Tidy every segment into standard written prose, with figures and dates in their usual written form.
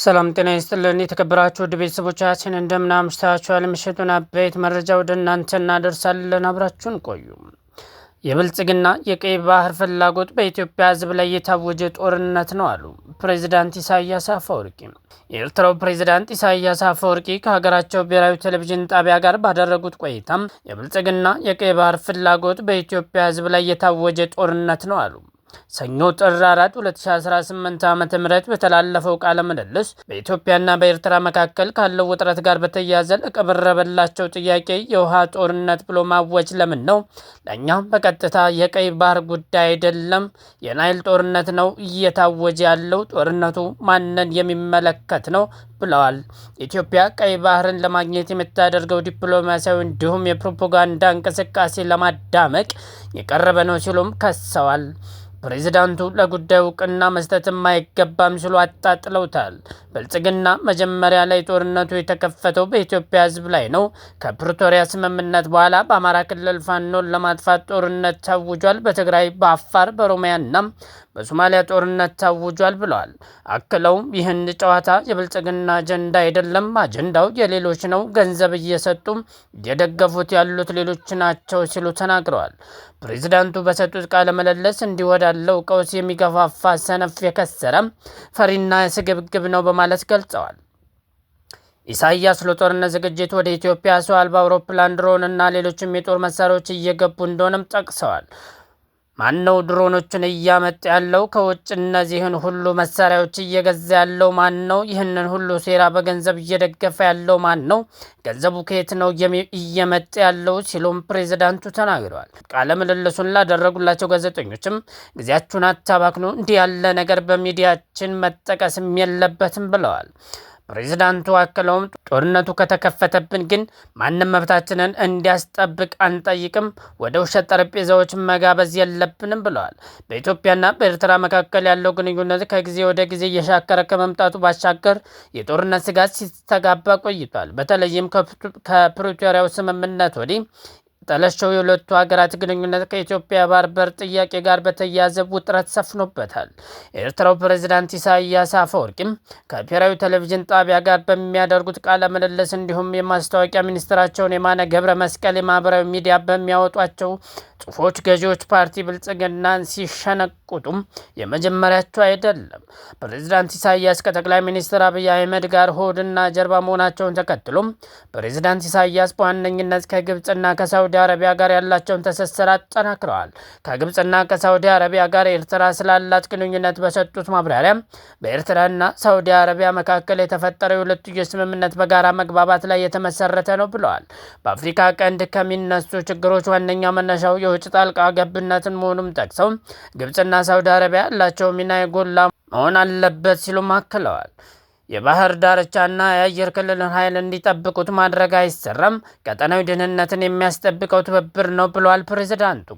ሰላም ጤና ይስጥልን የተከበራችሁ ውድ ቤተሰቦቻችን እንደምን አምሽታችኋል? ምሽቱን አበይት መረጃ ወደ እናንተ እናደርሳለን። አብራችሁን ቆዩ። የብልጽግና የቀይ ባህር ፍላጎት በኢትዮጵያ ሕዝብ ላይ የታወጀ ጦርነት ነው አሉ ፕሬዝዳንት ኢሳያስ አፈወርቂ። የኤርትራው ፕሬዝዳንት ኢሳያስ አፈወርቂ ከሀገራቸው ብሔራዊ ቴሌቪዥን ጣቢያ ጋር ባደረጉት ቆይታም የብልጽግና የቀይ ባህር ፍላጎት በኢትዮጵያ ሕዝብ ላይ የታወጀ ጦርነት ነው አሉ። ሰኞ ጥር 4 2018 ዓ.ም በተላለፈው ቃለ ምልልስ በኢትዮጵያና በኤርትራ መካከል ካለው ውጥረት ጋር በተያያዘ ለቀረበላቸው ጥያቄ የውሃ ጦርነት ብሎ ማወጅ ለምን ነው? ለእኛ በቀጥታ የቀይ ባህር ጉዳይ አይደለም፣ የናይል ጦርነት ነው እየታወጀ ያለው። ጦርነቱ ማንን የሚመለከት ነው ብለዋል። ኢትዮጵያ ቀይ ባህርን ለማግኘት የምታደርገው ዲፕሎማሲያዊ እንዲሁም የፕሮፓጋንዳ እንቅስቃሴ ለማዳመቅ የቀረበ ነው ሲሉም ከሰዋል። ፕሬዚዳንቱ ለጉዳዩ እውቅና መስጠትም አይገባም ሲሉ አጣጥለውታል። ብልጽግና መጀመሪያ ላይ ጦርነቱ የተከፈተው በኢትዮጵያ ሕዝብ ላይ ነው። ከፕሪቶሪያ ስምምነት በኋላ በአማራ ክልል ፋኖን ለማጥፋት ጦርነት ታውጇል። በትግራይ፣ በአፋር፣ በኦሮሚያና በሶማሊያ ጦርነት ታውጇል ብለዋል። አክለውም ይህን ጨዋታ የብልጽግና አጀንዳ አይደለም፣ አጀንዳው የሌሎች ነው፣ ገንዘብ እየሰጡ እየደገፉት ያሉት ሌሎች ናቸው ሲሉ ተናግረዋል። ፕሬዚዳንቱ በሰጡት ቃለ ምልልስ እንዲህ ወዳለው ቀውስ የሚገፋፋ ሰነፍ የከሰረ ፈሪና ስግብግብ ነው በማለት ገልጸዋል። ኢሳያስ ለጦርነት ዝግጅት ወደ ኢትዮጵያ ሰው አልባ አውሮፕላን፣ ድሮን እና ሌሎችም የጦር መሳሪያዎች እየገቡ እንደሆነም ጠቅሰዋል። ማነው ድሮኖችን እያመጣ ያለው ከውጭ? እነዚህን ሁሉ መሳሪያዎች እየገዛ ያለው ማን ነው? ይህንን ሁሉ ሴራ በገንዘብ እየደገፈ ያለው ማን ነው? ገንዘቡ ከየት ነው እየመጣ ያለው? ሲሉም ፕሬዝዳንቱ ተናግረዋል። ቃለ ምልልሱን ላደረጉላቸው ጋዜጠኞችም ጊዜያችሁን አታባክኑ፣ እንዲህ ያለ ነገር በሚዲያችን መጠቀስም የለበትም ብለዋል። ፕሬዚዳንቱ አክለውም ጦርነቱ ከተከፈተብን ግን ማንም መብታችንን እንዲያስጠብቅ አንጠይቅም፣ ወደ ውሸት ጠረጴዛዎች መጋበዝ የለብንም ብለዋል። በኢትዮጵያና በኤርትራ መካከል ያለው ግንኙነት ከጊዜ ወደ ጊዜ እየሻከረ ከመምጣቱ ባሻገር የጦርነት ስጋት ሲስተጋባ ቆይቷል። በተለይም ከፕሪቶሪያው ስምምነት ወዲህ ጠለሸው የሁለቱ ሀገራት ግንኙነት ከኢትዮጵያ ባህር በር ጥያቄ ጋር በተያያዘ ውጥረት ሰፍኖበታል። የኤርትራው ፕሬዝዳንት ኢሳያስ አፈወርቂም ከብሔራዊ ቴሌቪዥን ጣቢያ ጋር በሚያደርጉት ቃለ ምልልስ እንዲሁም የማስታወቂያ ሚኒስትራቸውን የማነ ገብረ መስቀል የማህበራዊ ሚዲያ በሚያወጧቸው ጽሁፎች ገዢዎች ፓርቲ ብልጽግናን ሲሸነቁጡም የመጀመሪያቸው አይደለም። ፕሬዝዳንት ኢሳያስ ከጠቅላይ ሚኒስትር አብይ አህመድ ጋር ሆድና ጀርባ መሆናቸውን ተከትሎም ፕሬዝዳንት ኢሳያስ በዋነኝነት ከግብጽና ከሳውዲ አረቢያ ጋር ያላቸውን ትስስር አጠናክረዋል። ከግብጽና ከሳውዲ አረቢያ ጋር ኤርትራ ስላላት ግንኙነት በሰጡት ማብራሪያ በኤርትራና ሳውዲ አረቢያ መካከል የተፈጠረው የሁለትዮሽ ስምምነት በጋራ መግባባት ላይ የተመሰረተ ነው ብለዋል። በአፍሪካ ቀንድ ከሚነሱ ችግሮች ዋነኛው መነሻው የውጭ ጣልቃ ገብነትን መሆኑን ጠቅሰው ግብጽና ሳውዲ አረቢያ ያላቸው ሚና የጎላ መሆን አለበት ሲሉም አክለዋል። የባህር ዳርቻና የአየር ክልልን ኃይል እንዲጠብቁት ማድረግ አይሰራም፣ ቀጠናዊ ደህንነትን የሚያስጠብቀው ትብብር ነው ብለዋል ፕሬዝዳንቱ።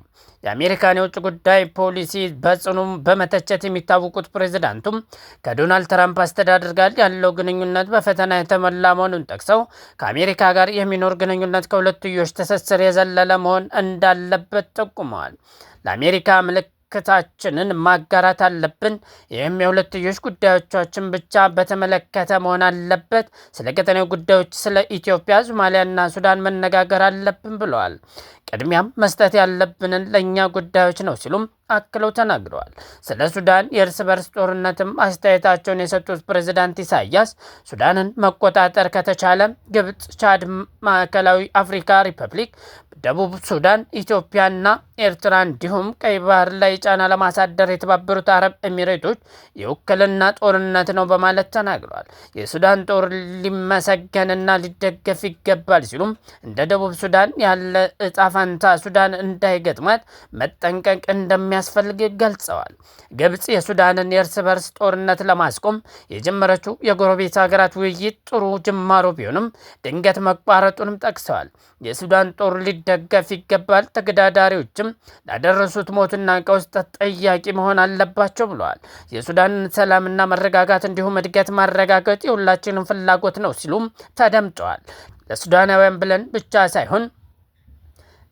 የአሜሪካን የውጭ ጉዳይ ፖሊሲ በጽኑ በመተቸት የሚታወቁት ፕሬዝዳንቱም ከዶናልድ ትራምፕ አስተዳደር ጋር ያለው ግንኙነት በፈተና የተሞላ መሆኑን ጠቅሰው ከአሜሪካ ጋር የሚኖር ግንኙነት ከሁለትዮሽ ትስስር የዘለለ መሆን እንዳለበት ጠቁመዋል። ለአሜሪካ ምልክታችንን ማጋራት አለብን። ይህም የሁለትዮሽ ጉዳዮቻችን ብቻ በተመለከተ መሆን አለበት። ስለ ቀጠናዊ ጉዳዮች፣ ስለ ኢትዮጵያ፣ ሶማሊያና ሱዳን መነጋገር አለብን ብለዋል። ቅድሚያም መስጠት ያለብንን ለእኛ ጉዳዮች ነው ሲሉም አክለው ተናግረዋል። ስለ ሱዳን የእርስ በርስ ጦርነትም አስተያየታቸውን የሰጡት ፕሬዝዳንት ኢሳያስ ሱዳንን መቆጣጠር ከተቻለ ግብጽ፣ ቻድ፣ ማዕከላዊ አፍሪካ ሪፐብሊክ፣ ደቡብ ሱዳን፣ ኢትዮጵያና ኤርትራ እንዲሁም ቀይ ባህር ላይ ጫና ለማሳደር የተባበሩት አረብ ኤሚሬቶች የውክልና ጦርነት ነው በማለት ተናግረዋል። የሱዳን ጦር ሊመሰገንና ሊደገፍ ይገባል ሲሉም እንደ ደቡብ ሱዳን ያለ እጣ ፋንታ ሱዳን እንዳይገጥማት መጠንቀቅ እንደሚያስፈልግ ገልጸዋል። ግብጽ የሱዳንን የእርስ በርስ ጦርነት ለማስቆም የጀመረችው የጎረቤት ሀገራት ውይይት ጥሩ ጅማሮ ቢሆንም ድንገት መቋረጡንም ጠቅሰዋል። የሱዳን ጦር ሊደገፍ ይገባል፣ ተገዳዳሪዎችም ላደረሱት ሞትና ቀውስ ተጠያቂ መሆን አለባቸው ብለዋል። የሱዳንን ሰላምና መረጋጋት እንዲሁም እድገት ማረጋገጥ የሁላችንም ፍላጎት ነው ሲሉም ተደምጠዋል። ለሱዳናውያን ብለን ብቻ ሳይሆን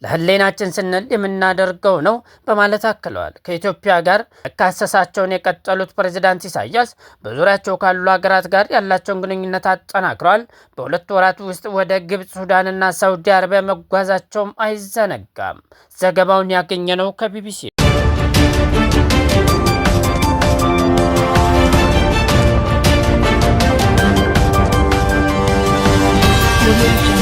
ለህሊናችን ስንል የምናደርገው ነው በማለት አክለዋል። ከኢትዮጵያ ጋር መካሰሳቸውን የቀጠሉት ፕሬዝዳንት ኢሳያስ በዙሪያቸው ካሉ ሀገራት ጋር ያላቸውን ግንኙነት አጠናክረዋል። በሁለት ወራት ውስጥ ወደ ግብፅ፣ ሱዳንና ሳውዲ አረቢያ መጓዛቸውም አይዘነጋም። ዘገባውን ያገኘነው ከቢቢሲ። Thank you.